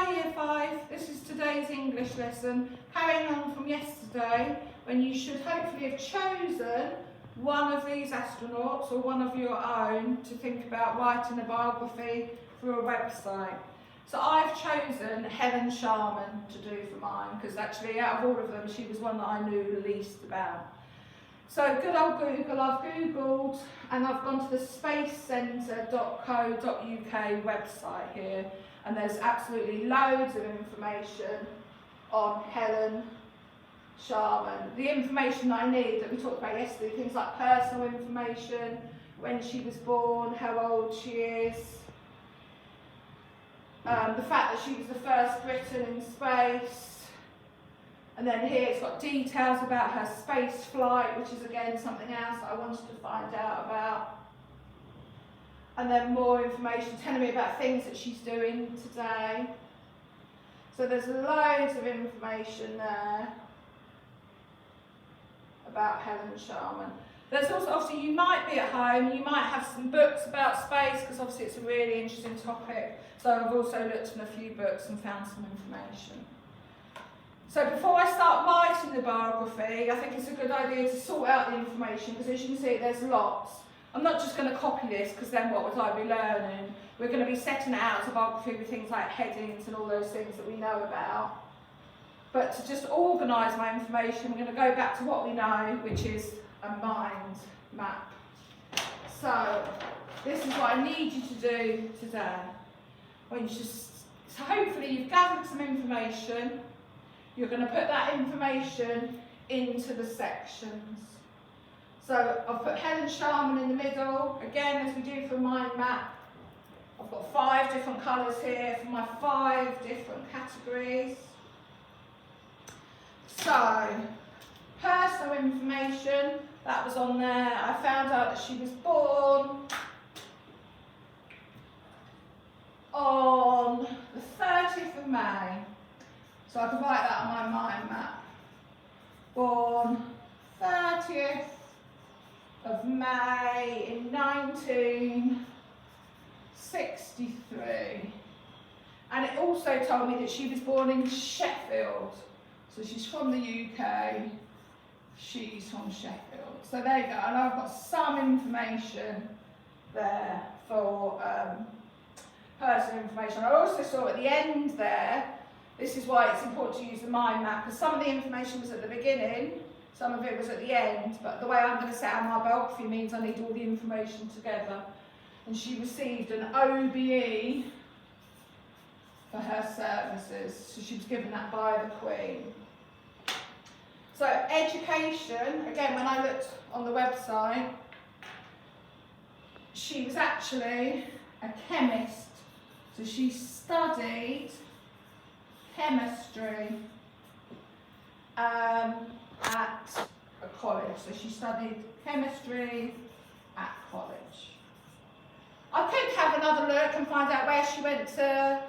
Hi Year 5, this is today's English lesson, carrying on from yesterday when you should hopefully have chosen one of these astronauts or one of your own to think about writing a biography for a website. So I've chosen Helen Sharman to do for mine because actually out of all of them she was one that I knew the least about. So good old Google, I've googled and I've gone to the spacecentre.co.uk website here, and there's absolutely loads of information on Helen Sharman. The information I need that we talked about yesterday, things like personal information, when she was born, how old she is, the fact that she was the first Briton in space. And then here it's got details about her space flight, which is again something else that I wanted to find out about. And then more information telling me about things that she's doing today. So there's loads of information there about Helen Sharman. There's also, obviously you might be at home, you might have some books about space because obviously it's a really interesting topic. So I've also looked in a few books and found some information. So before I start writing the biography, I think it's a good idea to sort out the information because as you can see there's lots. I'm not just going to copy this because then what would I be learning? We're going to be setting it out as a biography with things like headings and all those things that we know about. But to just organise my information, we're going to go back to what we know, which is a mind map. So this is what I need you to do today. So hopefully you've gathered some information. You're going to put that information into the sections. So I've put Helen Sharman in the middle, again as we do for a mind map. I've got 5 different colours here for my 5 different categories. So, personal information, that was on there. I found out that she was born on the 30th of May. So I can write that on my mind map. Born 30th of May in 1963. And it also told me that she was born in Sheffield. So she's from the UK, she's from Sheffield. So there you go, and I've got some information there for personal information. I also saw at the end there, this is why it's important to use the mind map, because some of the information was at the beginning, some of it was at the end, but the way I'm going to set out my biography means I need all the information together. And she received an OBE for her services, so she was given that by the Queen. So education, again when I looked on the website, she was actually a chemist, so she studied chemistry at a college. So she studied chemistry at college. I could have another look and find out where she went to,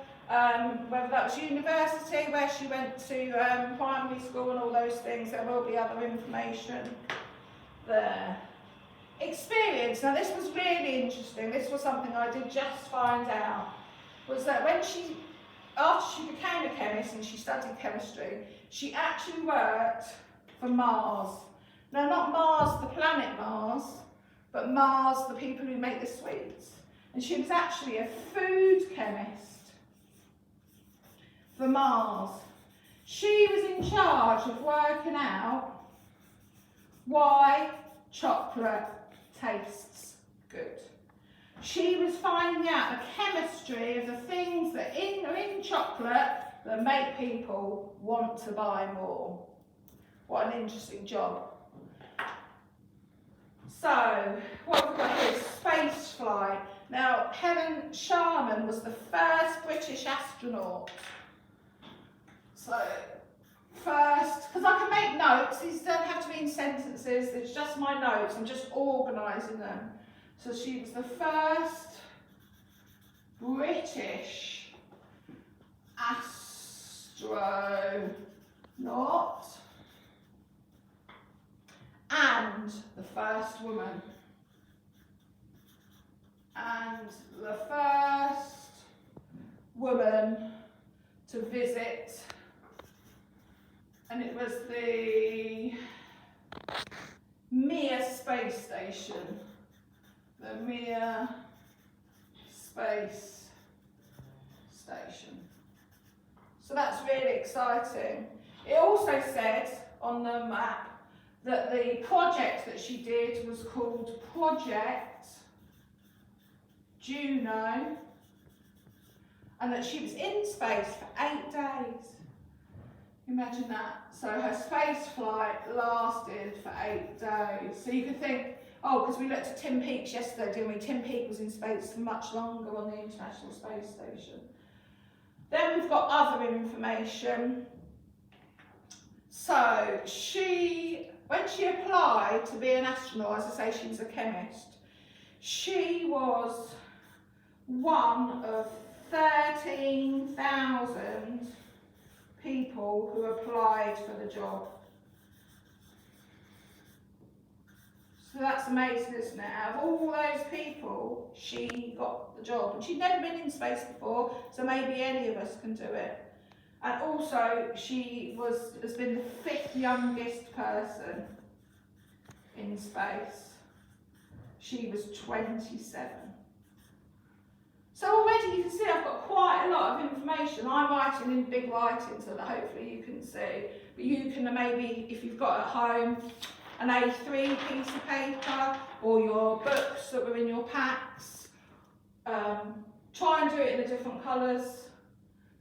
whether that was university, where she went to primary school and all those things. There will be other information there. Experience, now this was really interesting. This was something I did just find out, was that when after she became a chemist and she studied chemistry, she actually worked for Mars. Now not Mars, the planet Mars, but Mars, the people who make the sweets. And she was actually a food chemist for Mars. She was in charge of working out why chocolate tastes good. She was finding out the chemistry of the things that are in chocolate that make people want to buy more. What an interesting job. So, what we've got here is space flight. Now, Helen Sharman was the first British astronaut. So, first, because I can make notes, these don't have to be in sentences, it's just my notes, I'm just organising them. So she was the first British astronaut and the first woman. And the first woman to visit, and it was the Mir space station. The Mir space station. So that's really exciting. It also said on the map that the project that she did was called Project Juno, and that she was in space for 8 days. Imagine that. So her space flight lasted for 8 days. So you could think, oh, because we looked at Tim Peaks yesterday, didn't we? Tim Peake was in space for much longer on the International Space Station. Then we've got other information. So when she applied to be an astronaut, as I say, she was a chemist, she was one of 13,000 people who applied for the job. So that's amazing, isn't it? Out of all those people, she got the job. And she'd never been in space before, so maybe any of us can do it. And also, she has been the 5th youngest person in space. She was 27. So already you can see I've got quite a lot of information. I'm writing in big writing so that hopefully you can see. But you can maybe, if you've got at home an A3 piece of paper or your books that were in your packs, try and do it in the different colours.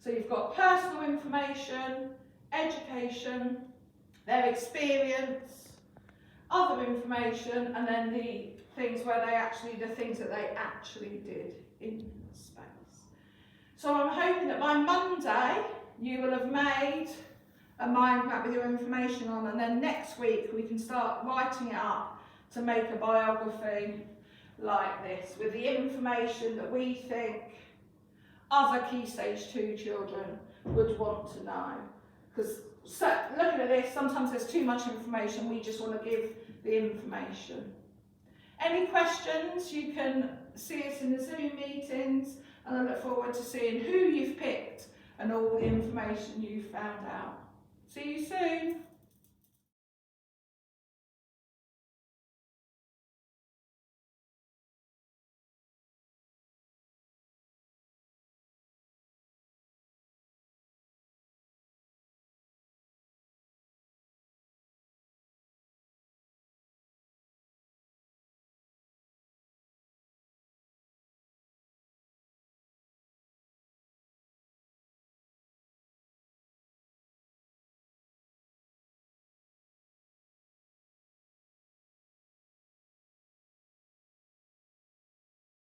So you've got personal information, education, their experience, other information, and then the things that they actually did in space. So I'm hoping that by Monday you will have made a mind map with your information on, and then next week we can start writing it up to make a biography like this with the information that we think other Key Stage 2 children would want to know. Because looking at this, sometimes there's too much information, we just want to give the information. Any questions, you can see us in the Zoom meetings, and I look forward to seeing who you've picked and all the information you've found out. See you soon.